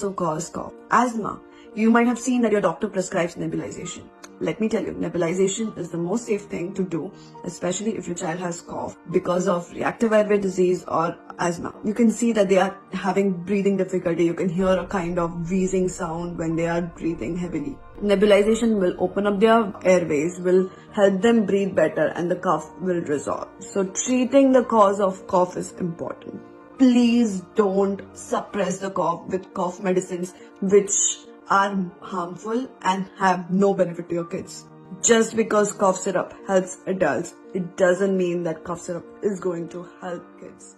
also cause cough. Asthma. You might have seen that your doctor prescribes nebulization. Let me tell you, nebulization is the most safe thing to do, especially if your child has cough because of reactive airway disease or asthma. You can see that they are having breathing difficulty. You can hear a kind of wheezing sound when they are breathing heavily. Nebulization will open up their airways, will help them breathe better, and the cough will resolve. So treating the cause of cough is important. Please don't suppress the cough with cough medicines which are harmful and have no benefit to your kids. Just because cough syrup helps adults, it doesn't mean that cough syrup is going to help kids.